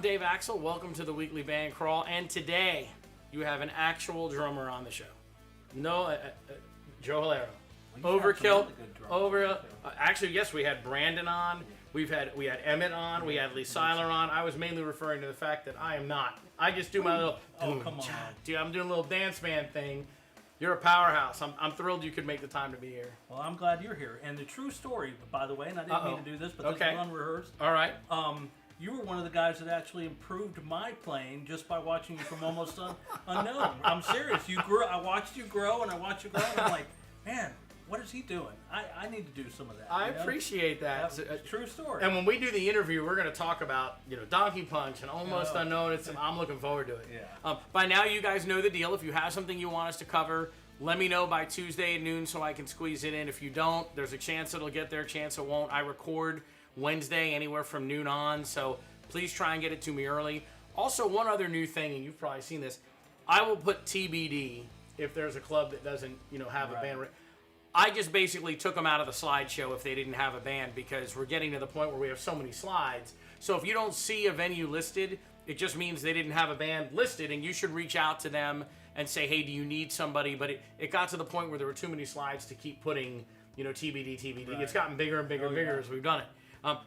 Dave Axel. Welcome to the weekly band crawl. And today, you have an actual drummer on the show. No, Joe Hilero. Overkill. Actually, yes, we had Brandon on. We had Emmett on. We had Lee Seiler on. I was mainly referring to the fact that I am not. I just do my little. Oh, come on. Dude, I'm doing a little dance band thing. You're a powerhouse. I'm thrilled you could make the time to be here. Well, I'm glad you're here. And the true story, by the way, and I didn't mean to do this, but this is unrehearsed. All right. You were one of the guys that actually improved my playing just by watching you from almost unknown. I'm serious. You grew. I watched you grow, and I watched you grow, and I'm like, man, what is he doing? I need to do some of that. I appreciate that. That's a true story. And when we do the interview, we're going to talk about Donkey Punch and Almost Unknown. I'm looking forward to it. Yeah. By now, you guys know the deal. If you have something you want us to cover, let me know by Tuesday at noon so I can squeeze it in. If you don't, there's a chance it'll get there, a chance it won't. I record Wednesday anywhere from noon on, so please try and get it to me early. Also, one other new thing, and you've probably seen this, I will put TBD if there's a club that doesn't have a band. I just basically took them out of the slideshow if they didn't have a band because we're getting to the point where we have so many slides. So if you don't see a venue listed, it just means they didn't have a band listed, and you should reach out to them and say, hey, do you need somebody? But it got to the point where there were too many slides to keep putting, TBD. Right. It's gotten bigger and bigger and bigger as we've done it.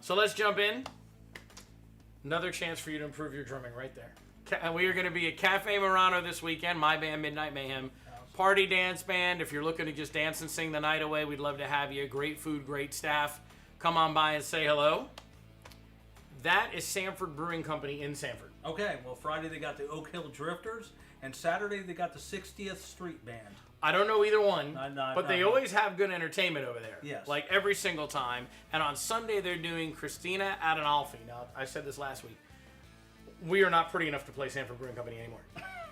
So let's jump in. Another chance for you to improve your drumming right there. We are going to be at Cafe Murano this weekend, my band, Midnight Mayhem. Party dance band. If you're looking to just dance and sing the night away, we'd love to have you. Great food, great staff. Come on by and say hello. That is Samford Brewing Company in Samford. Okay, well, Friday they got the Oak Hill Drifters, and Saturday they got the 60th Street Band. I don't know either one, but they always have good entertainment over there. Yes. Like every single time. And on Sunday they're doing Christina Deluca. Now, I said this last week. We are not pretty enough to play Samford Brewing Company anymore.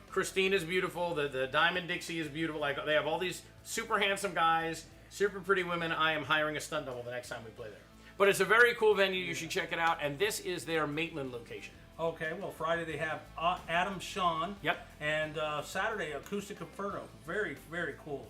Christina's beautiful. The Diamond Dixie is beautiful. Like they have all these super handsome guys, super pretty women. I am hiring a stunt double the next time we play there. But it's a very cool venue. You should check it out. And this is their Maitland location. Okay, well, Friday they have Adam Sean. Yep. And Saturday, Acoustic Inferno. Very, very cool.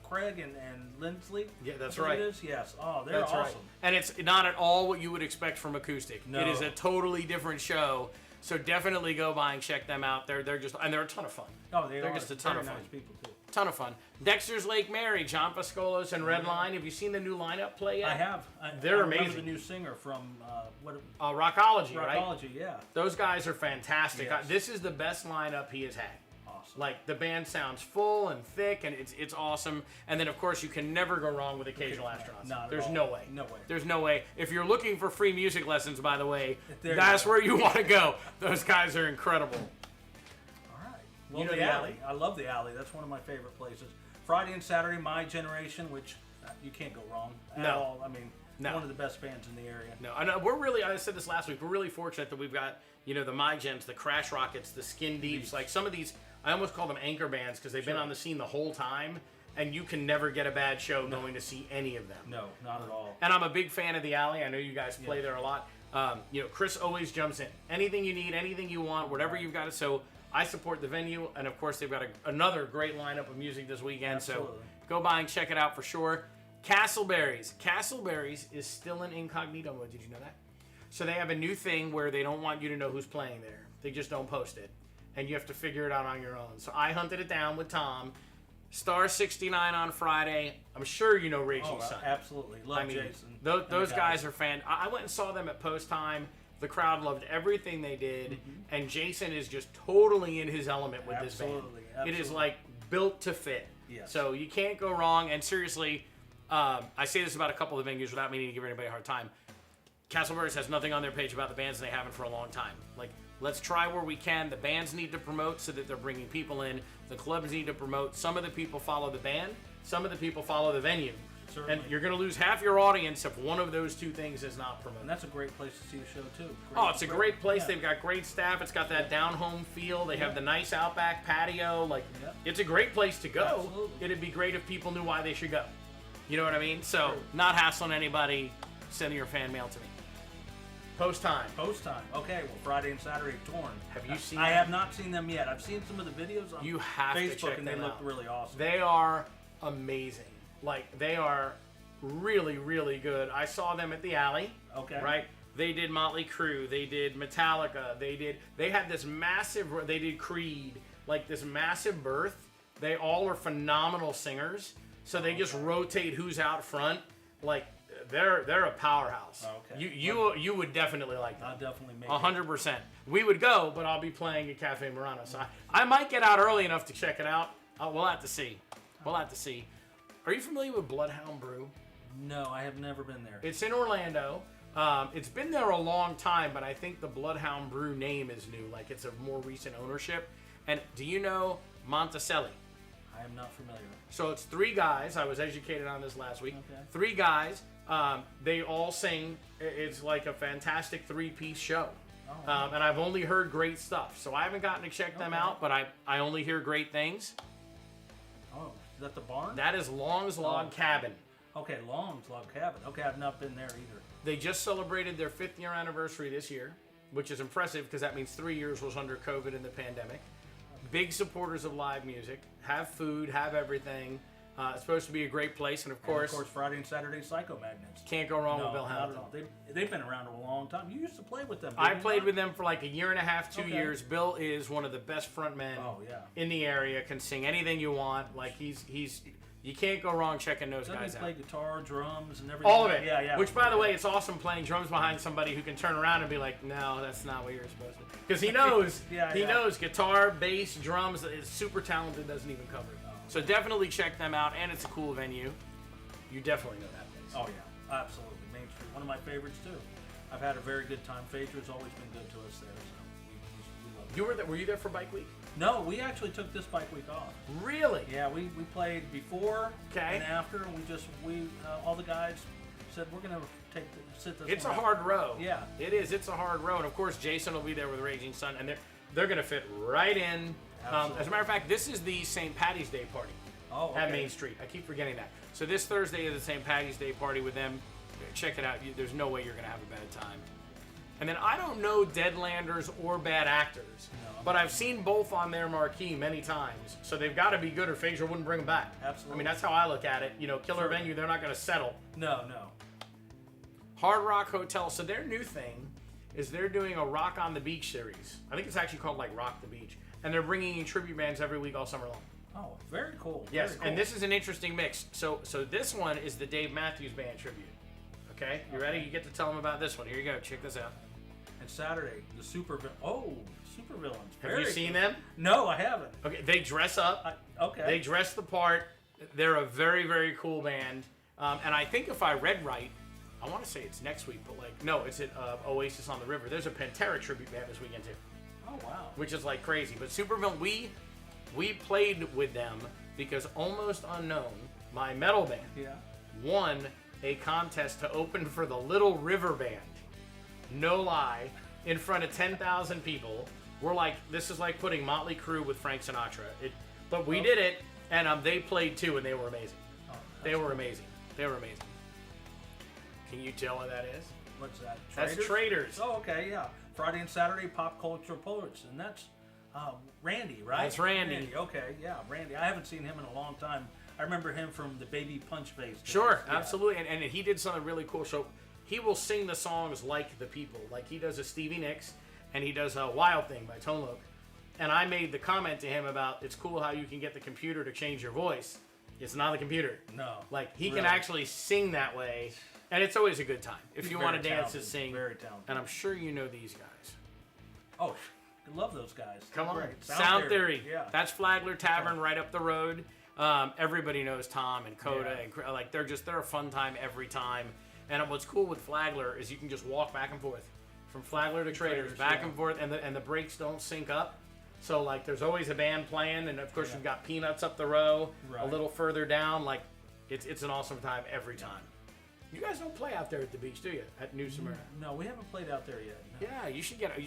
Craig and Lindsley. Yeah, that's right. It is? Yes. Oh, they're that's awesome. Right. And it's not at all what you would expect from Acoustic. No. It is a totally different show. So definitely go by and check them out. They're just a ton of fun. Oh, they're just a ton of fun. Nice people too. Ton of fun. Dexters Lake Mary, John Pascolos, and Redline. Have you seen the new lineup play yet? I have. They're I amazing. The new singer from Rockology, right? Rockology, yeah. Those guys are fantastic. Yes. This is the best lineup he has had. Awesome. Like the band sounds full and thick, and it's awesome. And then of course you can never go wrong with Occasional Astronauts. There's no way. No way. There's no way. If you're looking for free music lessons, by the way, that's where you want to go. Those guys are incredible. All right. Well, the alley. I love the alley. That's one of my favorite places. Friday and Saturday, My Generation, which you can't go wrong at all. I mean, one of the best bands in the area. No, I know I said this last week, we're really fortunate that we've got, the My Gens, the Crash Rockets, the Skin Deeps, like some of these, I almost call them anchor bands because they've been on the scene the whole time, and you can never get a bad show going to see any of them. No, not at all. And I'm a big fan of the alley. I know you guys play there a lot. Chris always jumps in. Anything you need, anything you want, whatever you've got. So I support the venue, and of course they've got another great lineup of music this weekend. Absolutely. So go by and check it out for sure. Castleberries. Castleberries is still in incognito mode. Did you know that? So they have a new thing where they don't want you to know who's playing there. They just don't post it. And you have to figure it out on your own. So I hunted it down with Tom. Star 69 on Friday. I'm sure you know Raging Sun. Absolutely. Love Jason. Those guys are fan. I went and saw them at post time. The crowd loved everything they did. Mm-hmm. And Jason is just totally in his element with this band. Absolutely. It is like built to fit. Yes. So you can't go wrong. And seriously, I say this about a couple of venues without meaning to give anybody a hard time. Castleberries has nothing on their page about the bands, and they haven't for a long time. Like, let's try where we can. The bands need to promote so that they're bringing people in. The clubs need to promote. Some of the people follow the band. Some of the people follow the venue. Certainly. And you're going to lose half your audience if one of those two things is not promoted. And that's a great place to see a show, too. It's a great place. Yeah. They've got great staff. It's got that down-home feel. They have the nice Outback patio. It's a great place to go. Absolutely. It'd be great if people knew why they should go. You know what I mean? So, not hassling anybody, sending your fan mail to me. Post time. Okay, well, Friday and Saturday, Torn. Have you seen I have not seen them yet. I've seen some of the videos on Facebook, and they look really awesome. They are amazing. Like, they are really, really good. I saw them at the alley. Okay. Right? They did Motley Crue. They did Metallica. They had this massive. They did Creed. Like this massive berth. They all are phenomenal singers. So they just rotate who's out front. Like they're a powerhouse. Okay. You would definitely like them. I'll definitely make 100%. We would go, but I'll be playing at Cafe Murano. So I might get out early enough to check it out. We'll have to see. We'll have to see. Are you familiar with Bloodhound Brew? No, I have never been there. It's in Orlando. It's been there a long time, but I think the Bloodhound Brew name is new. Like it's a more recent ownership. And do you know Monticelli? I am not familiar. So it's 3 guys. I was educated on this last week. Okay. 3 guys. They all sing. It's like a fantastic 3-piece show. Oh, wow. And I've only heard great stuff. So I haven't gotten to check them out, but I only hear great things. Oh, is that the barn? That is Long's Log Cabin. Okay, Long's Log Cabin. Okay, I've not been there either. They just celebrated their 5th year anniversary this year, which is impressive because that means 3 years was under COVID and the pandemic. Big supporters of live music. Have food, have everything. It's supposed to be a great place, and of course, Friday and Saturday Psycho Magnets. Can't go wrong with No, Bill not at Hamilton. all. They've been around a long time. You used to play with them. I didn't played you? with them for like a year and a half, 2 Okay. years. Bill is one of the best frontmen Oh, yeah. in the area. Can sing anything you want. Like he's you can't go wrong checking those Doesn't guys he out. play guitar, drums, and everything? All of it. Yeah, yeah. Which, by the way, it's awesome playing drums behind somebody who can turn around and be like, no, that's not what you're supposed to. Because he knows. He knows guitar, bass, drums. Is super talented. Doesn't even cover it. So definitely check them out, and it's a cool venue. You definitely know that place. Oh yeah, absolutely. Main Street, one of my favorites too. I've had a very good time. Phaedra's always been good to us there, so we love it. You were there? Were you there for Bike Week? No, we actually took this bike week off. Really? Yeah, we played before Okay. and after, and we all the guys said we're gonna sit this. It's a one out. hard row. Yeah. It is. It's a hard row. And of course, Jason will be there with Raging Sun, and they're going to fit right in. As a matter of fact, this is the St. Patty's Day party Oh, at okay. Main Street. I keep forgetting that. So this Thursday is the St. Patty's Day party with them. Check it out. There's no way you're going to have a bad time. And then I don't know Deadlanders or Bad Actors, but I've seen both on their marquee many times. So they've got to be good, or Phaedra wouldn't bring them back. Absolutely. I mean, that's how I look at it. You know, killer venue, they're not going to settle. No. Hard Rock Hotel. So their new thing is they're doing a Rock on the Beach series. I think it's actually called like Rock the Beach. And they're bringing in tribute bands every week all summer long. Oh, very cool. Yes, very cool. and this is an interesting mix. So this one is the Dave Matthews Band tribute. Okay, you ready? You get to tell them about this one. Here you go. Check this out. And Saturday, the Super Villains. Have you seen them? No, I haven't. Okay, they dress up. Okay. They dress the part. They're a very, very cool band. And I think if I read right, I want to say it's next week, but no, it's at Oasis on the River. There's a Pantera tribute band this weekend too. Oh wow. Which is like crazy. But Supervillain, we played with them because Almost Unknown, my metal band, won a contest to open for the Little River Band. No lie, in front of 10,000 people. We're like, this is like putting Motley Crue with Frank Sinatra. But we did it, and they played too, and they were amazing. They were amazing. They were amazing. Can you tell what that is? What's that? That's Traders. Oh, okay, yeah. Friday and Saturday Pop Culture Poets, and that's Randy, right? That's Randy. Okay, yeah, Randy. I haven't seen him in a long time. I remember him from the Baby Punch Face days. Sure, Yeah. absolutely. And he did something really cool. So he will sing the songs like the people. Like he does a Stevie Nicks, and he does a Wild Thing by Tone Loc. And I made the comment to him about, it's cool how you can get the computer to change your voice. It's not the computer. No. Like, he really. can actually sing that way. And it's always a good time. If He's you want to very dance talented. and sing. Very talented. And I'm sure you know these guys. Oh, I love those guys. Come on. Great. Sound Theory. Yeah. That's Flagler Tavern right up the road. Everybody knows Tom and Coda. Yeah. And like, they're a fun time every time. And what's cool with Flagler is you can just walk back and forth. From Flagler to Traders, back and forth. And the breaks don't sync up. So, like, there's always a band playing. And, of course, you've got Peanuts up the row. Right. A little further down. Like, it's an awesome time every time. You guys don't play out there at the beach, do you? At New Smyrna? No, we haven't played out there yet. No. Yeah, you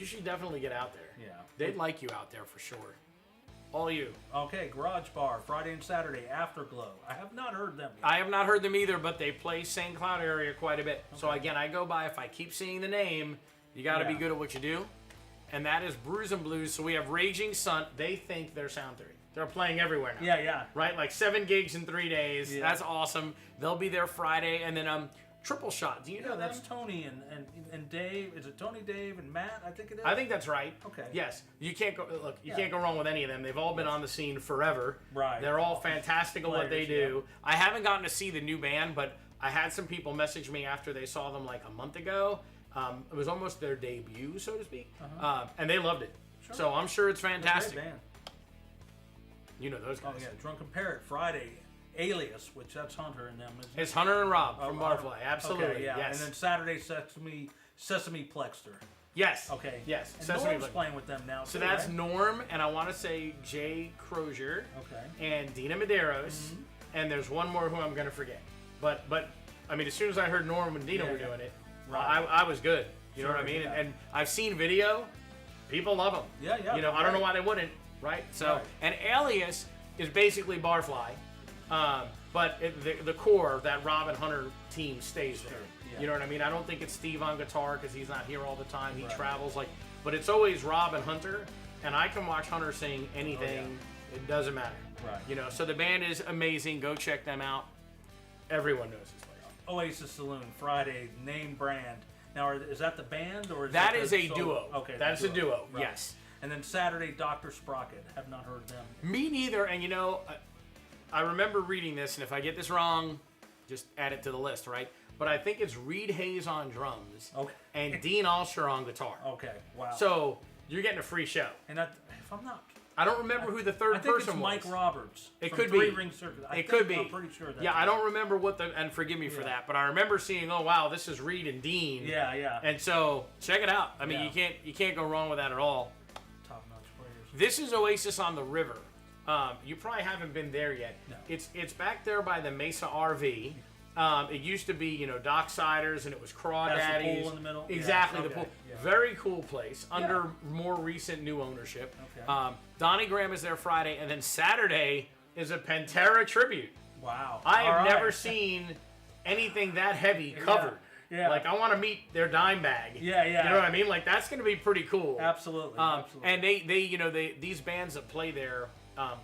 should definitely get out there. Yeah. They'd like you out there for sure. All you. Okay, Garage Bar, Friday and Saturday, Afterglow. I have not heard them yet. I have not heard them either, but they play St. Cloud area quite a bit. Okay. So again, I go by, if I keep seeing the name, you got to be good at what you do. And that is Brews Blues. So we have Raging Sun. They think they're Sound Theory. They're playing everywhere now. Yeah. Right? Like 7 gigs in 3 days. Yeah. That's awesome. They'll be there Friday. And then Triple Shot. Do you know them? That's Tony and Dave. Is it Tony, Dave, and Matt? I think it is. I think that's right. Okay. Yes. You can't go. Look, you can't go wrong with any of them. They've all been on the scene forever. Right. They're all fantastic at what they do. I haven't gotten to see the new band, but I had some people message me after they saw them like a month ago. It was almost their debut, so to speak, and they loved it. Sure. So I'm sure it's fantastic. Great band. You know those guys. Oh yeah, Drunken Parrot Friday, Alias, which that's Hunter and them. It's Hunter and Rob from Barfly. Absolutely. Okay, yeah. Yes. And then Saturday Sesame Plexter. Yes. Okay. Yes. And Sesame Norm's playing with them now. So too, that's right? Norm, and I want to say Jay Crozier. Okay. And Dina Medeiros, and there's one more who I'm gonna forget. But I mean, as soon as I heard Norm and Dina were doing it, right. I was good. You know what I mean? Yeah. And I've seen video. People love them. Yeah, yeah. You know, I don't know why they wouldn't, right? So, and Alias is basically Barfly, but the core of that Rob and Hunter team stays there. Yeah. You know what I mean? I don't think it's Steve on guitar because he's not here all the time. He travels but it's always Rob and Hunter, and I can watch Hunter sing anything. It doesn't matter. Right. You know, so the band is amazing. Go check them out. Everyone knows this place. Oasis Saloon Friday, name brand. Now, is that the band or is That it is a duo. Okay, that's a duo. Right. Yes. And then Saturday, Dr. Sprocket. Have not heard of them. Me neither. And you know, I remember reading this, and if I get this wrong, just add it to the list, right? But I think it's Reed Hayes on drums, and Dean Alsher on guitar. Okay, wow. So you're getting a free show. And if I'm not, I don't remember who the third I think person it's was. Mike Roberts. It from could Three be. Ring Circus. It could be. I'm pretty sure that. Yeah, I don't remember what and forgive me for that, but I remember seeing, oh wow, this is Reed and Dean. Yeah, yeah. And so check it out. I mean, you can't go wrong with that at all. Top notch players. This is Oasis on the River. You probably haven't been there yet. No. It's back there by the Mesa RV. It used to be, you know, Docksiders, and it was Crawdaddys. Has the pool in the middle? Exactly, Yeah, the pool. yeah. Very cool place under more recent new ownership. Okay. Donnie Graham is there Friday, and then Saturday is a Pantera tribute. Wow. I have never seen anything that heavy covered. Yeah. Like, I want to meet their dime bag. Yeah, yeah. You know what I mean? Like, that's going to be pretty cool. Absolutely. Absolutely. And these bands that play there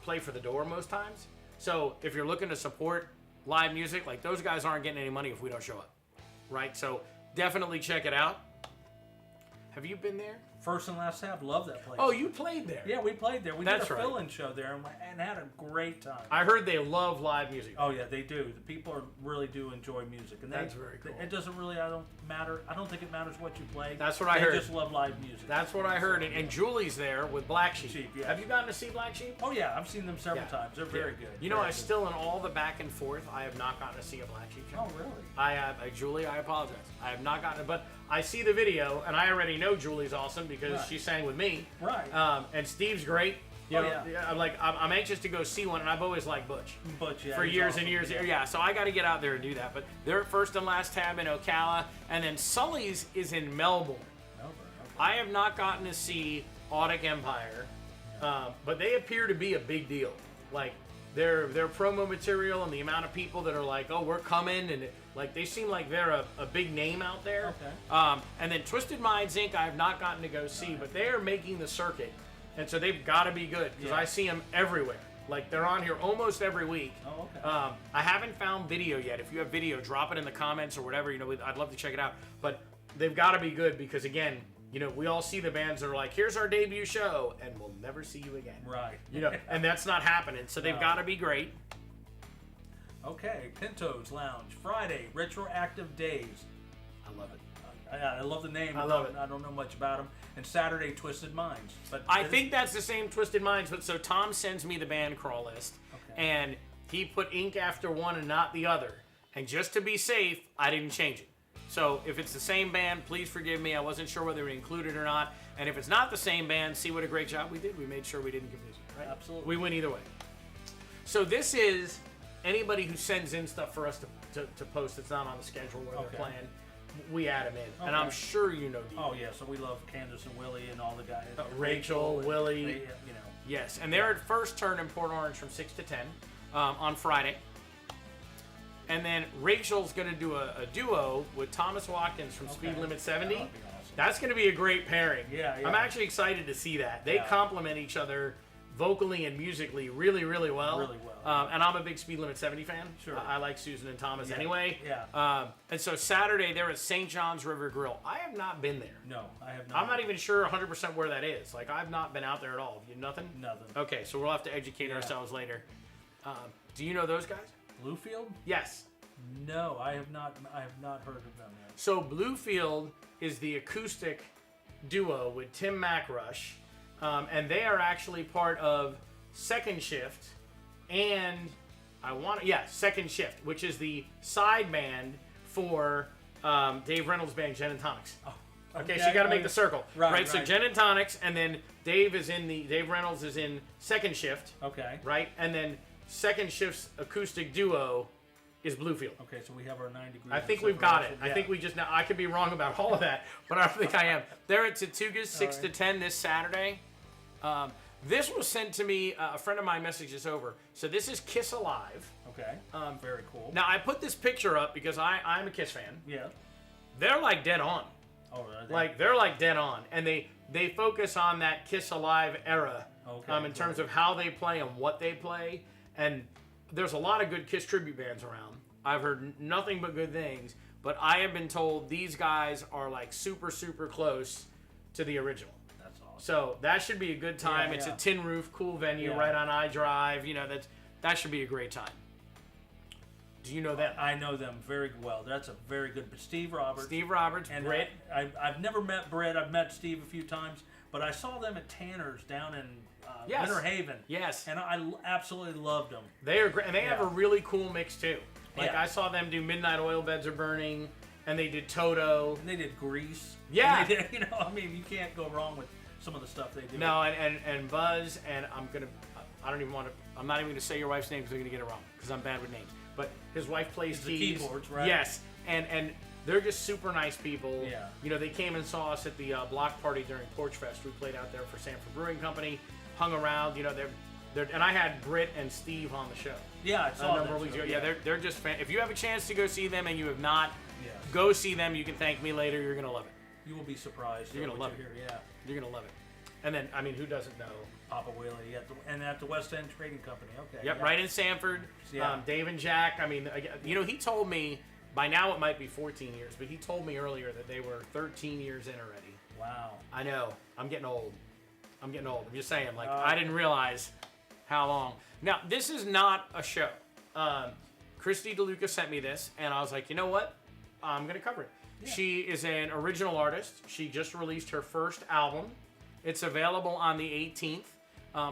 play for the door most times. So if you're looking to support live music, like, those guys aren't getting any money if we don't show up, right? So definitely check it out. Have you been there? First and Last Tab, love that place. Oh, you played there. Yeah, we played there. We That's did a right. fill-in show there and had a great time. I heard they love live music. Oh yeah, they do. The people really do enjoy music, and That's very cool. It doesn't really, I don't think it matters what you play. That's what I heard. They just love live music. That's what I heard. And Julie's there with Black Sheep. Yeah. Have you gotten to see Black Sheep? Oh yeah, I've seen them several times. They're very good. You know, Very I good. still, in all the back and forth, I have not gotten to see a Black Sheep show. Oh really? Julie, I apologize. I have not gotten it, but I see the video, and I already know Julie's awesome because she sang with me. Right. And Steve's great. You know, I'm anxious to go see one, and I've always liked Butch. But yeah, for he's years awesome. and years. Yeah, so I got to get out there and do that. But they're at First and Last Tab in Ocala, and then Sully's is in Melbourne. I have not gotten to see Audit Empire, but they appear to be a big deal. Like, their promo material and the amount of people that are like, oh, we're coming, and like, they seem like they're a big name out there. Okay. And then Twisted Minds Inc. I have not gotten to go see, but they are making the circuit, and so they've got to be good because I see them everywhere. Like, they're on here almost every week. Oh, okay. I haven't found video yet. If you have video, drop it in the comments or whatever. You know, I'd love to check it out. But they've got to be good because, again, you know, we all see the bands that are like, here's our debut show, and we'll never see you again. Right. You know, and that's not happening. So they've got to be great. Okay, Pintos Lounge, Friday, Retroactive Days. I love it. I love the name. I love it. I don't know much about them. And Saturday, Twisted Minds. But I think that's the same Twisted Minds, but so Tom sends me the band crawl list, and he put ink after one and not the other. And just to be safe, I didn't change it. So if it's the same band, please forgive me. I wasn't sure whether we included it or not. And if it's not the same band, see what a great job we did. We made sure we didn't confuse it, right? Absolutely. We win either way. So this is anybody who sends in stuff for us to post that's not on the schedule where they're playing. We add them in. And I'm sure you know these. Oh, yeah, so we love Candace and Willy and all the guys. Rachel, Willy. You know. Yes, and they're at First Turn in Port Orange from 6 to 10 on Friday. And then Rachel's going to do a duo with Thomas Watkins from Speed Limit 70. That would be awesome. That's going to be a great pairing. Yeah. I'm actually excited to see that. They complement each other vocally and musically really, really well. Really well. And I'm a big Speed Limit 70 fan. Sure. I like Susan and Thomas anyway. Yeah. And so Saturday, they're at St. John's River Grill. I have not been there. No, I have not. I'm not even sure 100% where that is. Like, I've not been out there at all. You nothing? Nothing. Okay, so we'll have to educate ourselves later. Do you know those guys? Bluefield? Yes. No, I have not. I have not heard of them yet. So Bluefield is the acoustic duo with Tim McRush, and they are actually part of Second Shift, and Second Shift, which is the side band for Dave Reynolds' band Gin and Tonics. Oh, okay, so you got to make the circle, right? So Gin and Tonics, and then Dave Reynolds is in Second Shift. Okay. Right, and then Second Shift's acoustic duo is Bluefield. Okay, so we have our 9 degrees. I think we've got it. I think we just now. I could be wrong about all of that, but I think I am. They're at Tortugas 6 to 10 this Saturday. This was sent to me. A friend of mine messaged this over. So this is Kiss Alive. Okay. Very cool. Now I put this picture up because I'm a Kiss fan. Yeah. They're like dead on. Oh, really? Like they're like dead on, and they focus on that Kiss Alive era. Okay. In terms of how they play and what they play, and there's a lot of good Kiss tribute bands around. I've heard nothing but good things, but I have been told these guys are like super, super close to the original. That's awesome. So that should be a good time. Yeah, it's yeah. a tin roof, cool venue Yeah. right on I-Drive. You know, that should be a great time. Do you know them? I know them very well. That's a very good. Steve Roberts. Steve Roberts, and Britt. I've never met Britt. I've met Steve a few times, but I saw them at Tanner's down in Yes. Winter Haven. Yes. And I absolutely loved them. They are great, and they have a really cool mix too. Like Yeah. I saw them do Midnight Oil Beds Are Burning, and they did Toto. And they did Grease. Yeah. And they did, I mean, you can't go wrong with some of the stuff they do. No, and Buzz, and I'm not even gonna say your wife's name because I'm gonna get it wrong because I'm bad with names. But his wife plays The keys. keyboards, right? Yes, and they're just super nice people. Yeah. You know, they came and saw us at the block party during Porch Fest. We played out there for Samford Brewing Company, hung around. You know, and I had Britt and Steve on the show. Yeah, I saw a number that of weeks show, ago. Yeah, they're just if you have a chance to go see them and you have not, Yeah. go see them. You can thank me later. You're gonna love it. You will be surprised. You're at gonna what love you it. hear. Yeah. You're gonna love it. And then, I mean, who doesn't know? Papa Willy at the West End Trading Company. Okay. Yep, yeah. right in Sanford. Yeah. Dave and Jack. I mean, you know, he told me by now it might be 14 years, but he told me earlier that they were 13 years in already. Wow. I know. I'm getting old. I'm just saying. Like, I didn't realize how long. Now, this is not a show. Christy DeLuca sent me this, and I was like, you know what? I'm going to cover it. Yeah. She is an original artist. She just released her first album. It's available on the 18th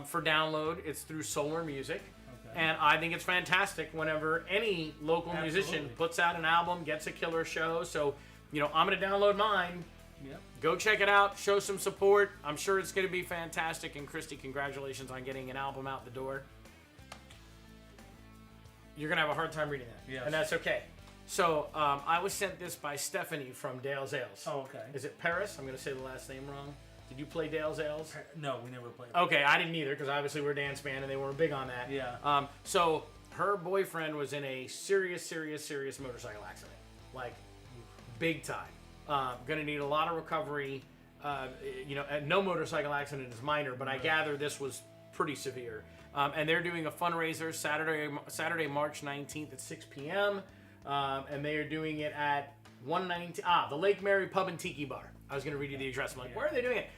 for download. It's through Solar Music. Okay. And I think it's fantastic whenever any local musician puts out an album, gets a killer show. So, you know, I'm going to download mine. Yep. Go check it out. Show some support. I'm sure it's going to be fantastic. And Christy, congratulations on getting an album out the door. You're going to have a hard time reading that. Yes. And that's okay. So, I was sent this by Stephanie from Dale's Ales. Oh, okay. Is it Paris? I'm going to say the last name wrong. Did you play Dale's Ales? No, we never played. Okay, I didn't either because obviously we're a dance band and they weren't big on that. Yeah. So her boyfriend was in a serious motorcycle accident, like big time. Gonna need a lot of recovery. You know, no motorcycle accident is minor, but I gather this was pretty severe. And they're doing a fundraiser Saturday, March 19th at 6 p.m. And they are doing it at 119. The Lake Mary Pub and Tiki Bar. I was going to read you the address. I'm like, where are they doing it?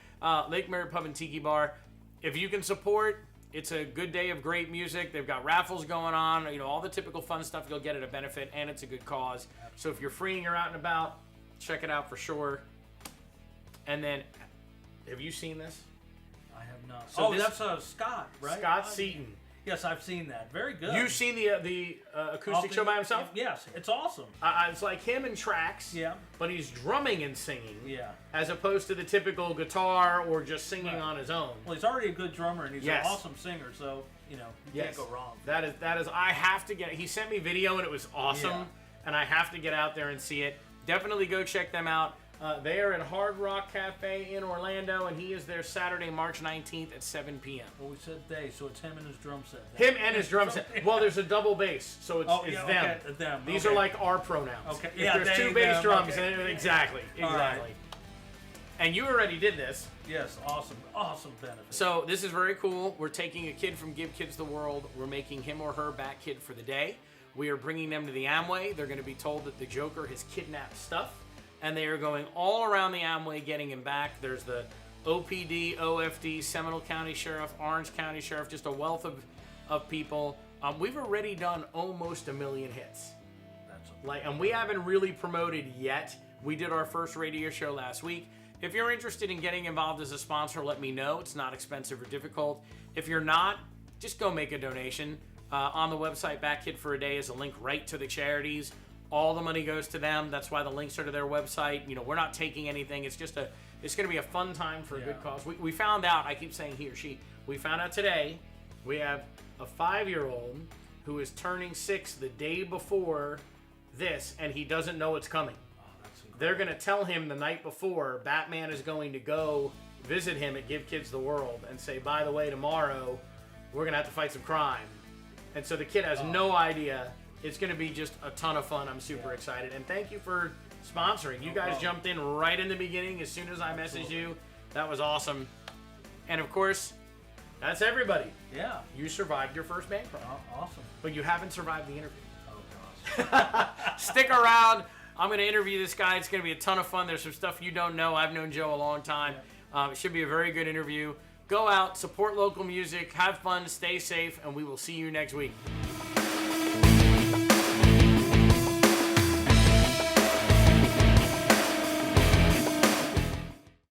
Lake Mary Pub and Tiki Bar. If you can support, it's a good day of great music. They've got raffles going on. You know, all the typical fun stuff you'll get at a benefit, and it's a good cause. So if you're free and you're out and about, check it out for sure. And then, have you seen this? I have not. So that's Scott, right? Scott Seaton. Yes, I've seen that. Very good. You've seen the acoustic show by himself? Yes, it's awesome. It's like him in tracks. Yeah. But he's drumming and singing. Yeah. As opposed to the typical guitar or just singing on his own. Well, he's already a good drummer and he's an awesome singer, so you can't go wrong. That is. I have to get. He sent me video and it was awesome, and I have to get out there and see it. Definitely go check them out. They are at Hard Rock Cafe in Orlando, and he is there Saturday, March 19th at 7 p.m. Well, we said they, so it's him and his drum set. Him and his drum set. Well, there's a double bass, so it's them. Okay, them. These are like our pronouns. Okay. If there's two bass drums, exactly. Right. And you already did this. Yes, awesome benefit. So this is very cool. We're taking a kid from Give Kids the World. We're making him or her Batkid for the day. We are bringing them to the Amway. They're going to be told that the Joker has kidnapped stuff. And they are going all around the Amway getting him back. There's the OPD, OFD, Seminole County Sheriff, Orange County Sheriff, just a wealth of people. We've already done almost 1 million hits. And we haven't really promoted yet. We did our first radio show last week. If you're interested in getting involved as a sponsor, let me know. It's not expensive or difficult. If you're not, just go make a donation. On the website, Batkid for a Day is a link right to the charities. All the money goes to them. That's why the links are to their website. You know, we're not taking anything. It's just it's going to be a fun time for a good cause. We found out, I keep saying he or she, we found out today we have a 5-year-old who is turning 6 the day before this, and he doesn't know it's coming. They're going to tell him the night before Batman is going to go visit him at Give Kids the World and say, by the way, tomorrow we're going to have to fight some crime. And so the kid has no idea. It's going to be just a ton of fun. I'm super excited. And thank you for sponsoring. You guys jumped in right in the beginning as soon as I messaged you. That was awesome. And of course, that's everybody. Yeah. You survived your first band prom. Awesome. But you haven't survived the interview. Oh, gosh. Stick around. I'm going to interview this guy. It's going to be a ton of fun. There's some stuff you don't know. I've known Joe a long time. It should be a very good interview. Go out, support local music, have fun, stay safe, and we will see you next week.